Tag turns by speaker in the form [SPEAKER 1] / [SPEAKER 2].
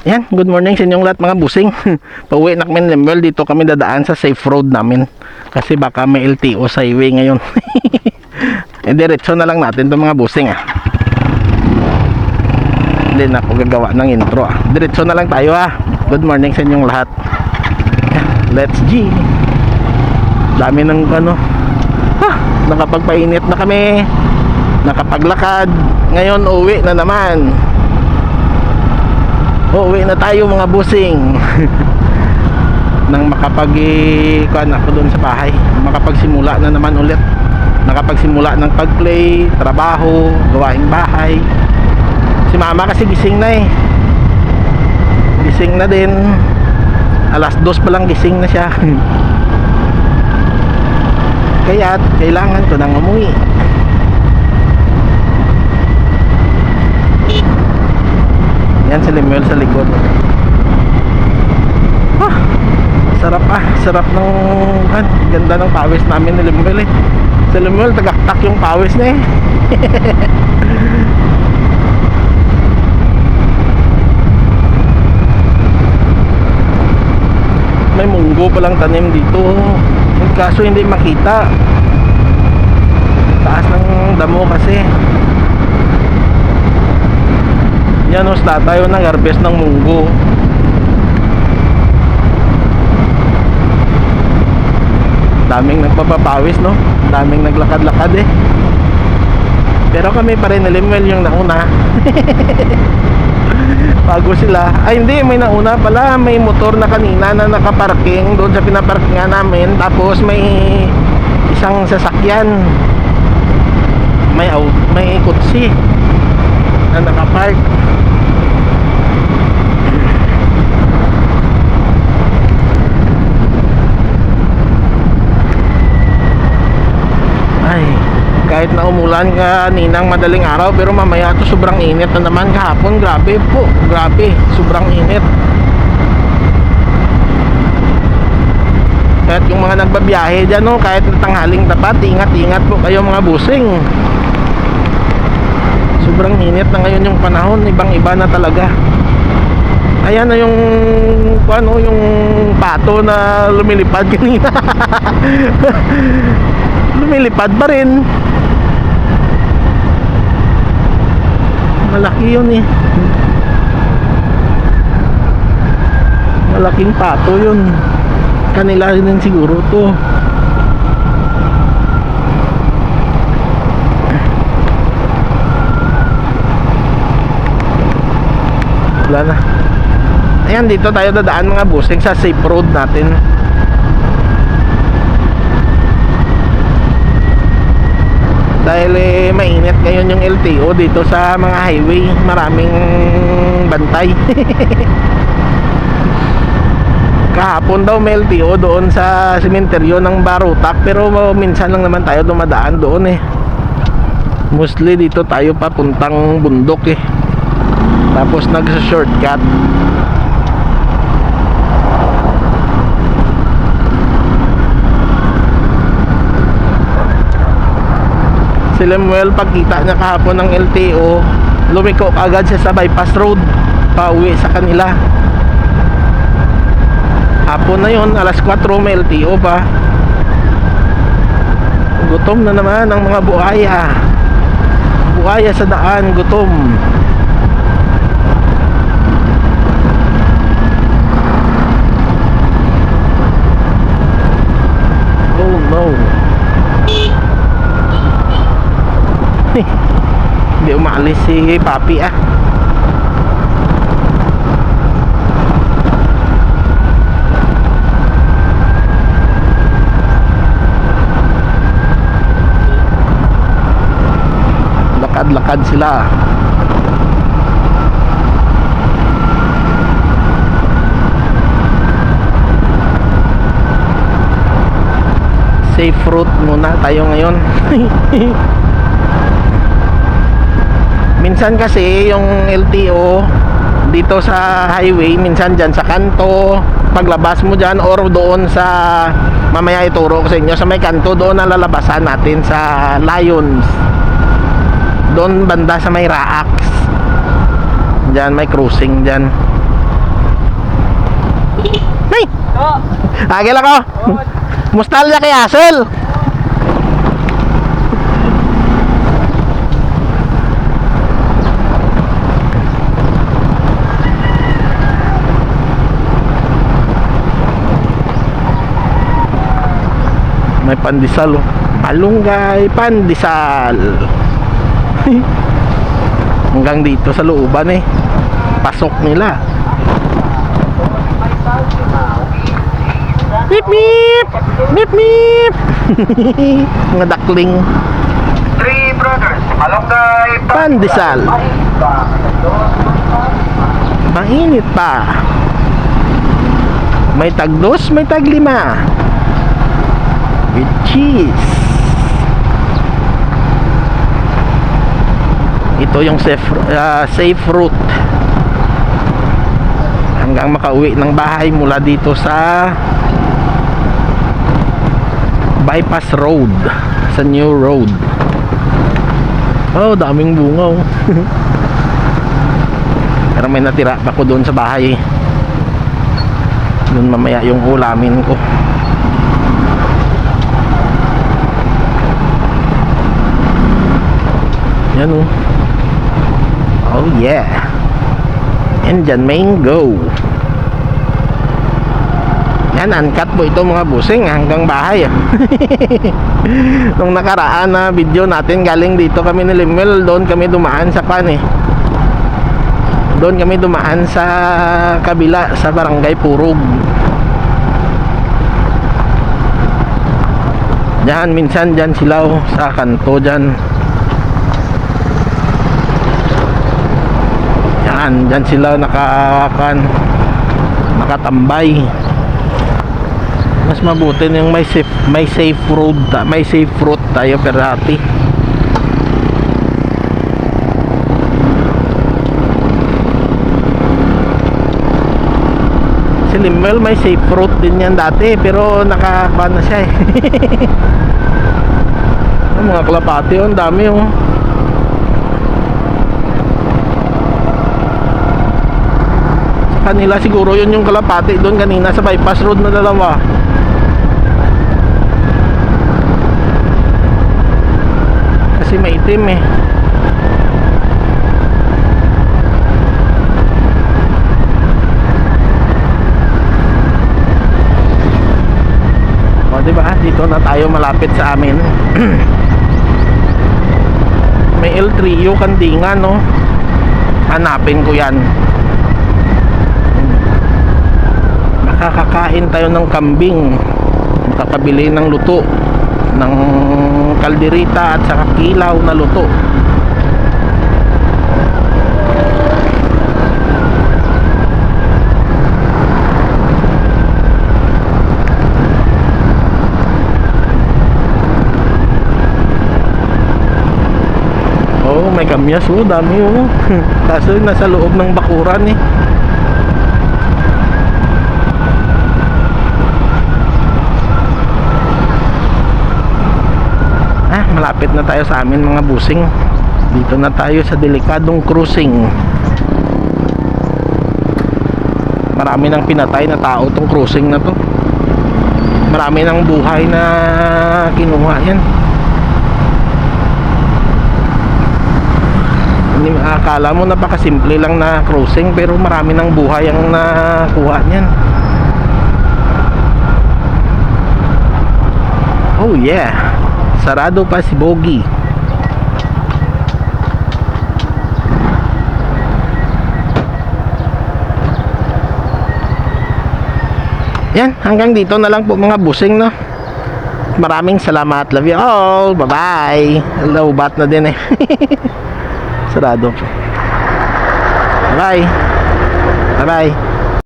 [SPEAKER 1] Yan, good morning sa inyong lahat mga busing. Pauwi na kami ng Lemuel. Dito kami dadaan sa safe road namin. Kasi baka may LTO sa highway ngayon. Diretso na lang natin itong mga busing Hindi na ako gagawa ng intro Diretso na lang tayo Good morning sa inyong lahat. Let's G. Dami ng nakapagpainit na kami. Nakapaglakad. Ngayon uwi na naman. Uwi na tayo mga busing. Nang makapag-kuan ako doon sa bahay, makapagsimula na naman ulit. Nakapagsimula ng pagplay, trabaho, gawaing bahay. Si mama kasi gising na gising na din. Alas 2 pa lang gising na siya. Kaya kailangan ko nang umuwi. Yan si Lemuel sa likod. Sarap sarap ng ganda ng pawis namin ni Lemuel Si Lemuel tagaktak yung pawis niya May munggo palang tanim dito. Kaso hindi makita. Taas ng damo kasi. Yan usla tayo ng harvest ng munggo. Daming nagpapapawis daming naglakad-lakad Pero kami pa rin ni Lemuel yung nauna. Bago sila. Ay hindi, may nauna pala. May motor na kanina na nakaparking doon sa pinaparkingan namin. Tapos may isang sasakyan. May kutsi na nakapark. Kahit na umulan kaninang madaling araw, pero mamaya to sobrang init na naman. Kahapon grabe po, grabe, sobrang init. Kahit yung mga nagbabiyahe dyan kahit tanghaling tapat, ingat-ingat po kayo mga busing. Sobrang init na ngayon yung panahon, ibang iba na talaga. Ayan na yung yung pato na lumilipad kanina. Lumilipad pa rin. Malaki yun Malaking pato yun. Kanila rin siguro to. Wala na. Ayan, dito tayo dadaan mga busing sa safe road natin. Dahil mainit ngayon yung LTO dito sa mga highway. Maraming bantay. Kahapon daw may LTO doon sa sementeryo ng Barutak. Pero minsan lang naman tayo dumadaan doon Mostly dito tayo papuntang bundok Tapos nagsa-shortcut. Si Lemuel pagkita niya kahapon ng LTO, lumiko agad siya sa bypass road pauwi sa kanila. Hapon na yun, alas 4 may LTO pa. Gutom na naman ang mga buhaya. Buhaya sa daan, gutom. Oh no. Hindi umalis si Papi Lakad-lakad sila. Safe route muna tayo ngayon. Minsan kasi yung LTO dito sa highway, minsan dyan sa kanto, paglabas mo dyan or doon sa, mamaya ituro ko sa inyo, sa may kanto doon na lalabasan natin sa Lions. doon banda sa may Raax. Diyan may crossing diyan. Ay! Agil ako! Mustalya kay Hassel! May pandesal, oh. Malunggay pandesal. Hanggang dito sa looban eh. Pasok nila. Mip mip! Mip mip! Mga duckling.
[SPEAKER 2] Three brothers, malunggay
[SPEAKER 1] Pandesal. Mainit pa. May tagdos, may taglima. With cheese. Ito yung safe route hanggang makauwi ng bahay mula dito sa bypass road, sa new road. Oh, daming bunga, oh. Pero may natira pa ko doon sa bahay. Doon mamaya yung ulamin ko. Yan, oh. Oh yeah. Indian mango. Yan, uncut po ito mga busing hanggang bahay. Nung nakaraan na video natin, galing dito kami ni Limel, doon kami dumaan sa pan eh. Doon kami dumaan sa kabila, sa barangay Purug. Diyan, minsan dyan sila, oh, sa kanto dyan. Diyan sila nakatambay. Mas mabuti yung may safe road, may safe route tayo perati. Si Limel may safe route din yan dati, pero nakakuha na siya eh. Mga kalapati, oh, ang dami, oh. Kanila siguro yun yung kalapati doon kanina sa bypass road na dalawa. Kasi maitim eh. O diba, dito na tayo malapit sa amin. May El Trio Kandingan, no? Hanapin ko yan. Makakakain tayo ng kambing, makakabili ng luto ng kalderita at saka kilaw na luto. Oh, may kamyas, oh, dami, oh. Kaso nasa loob ng bakuran eh. Malapit na tayo sa amin mga busing. Dito na tayo sa delikadong crossing. Marami nang pinatay na tao tong crossing na to. Marami nang buhay na kinuha yan. Hindi akala mo napakasimple lang na crossing, pero marami nang buhay ang nakuha niyan. Oh yeah. Sarado pa si Bogie. Yan, hanggang dito na lang po mga busing, no. Maraming salamat. Love you all. Bye bye. Hello, bat na din eh. Sarado po. Bye bye. Bye bye.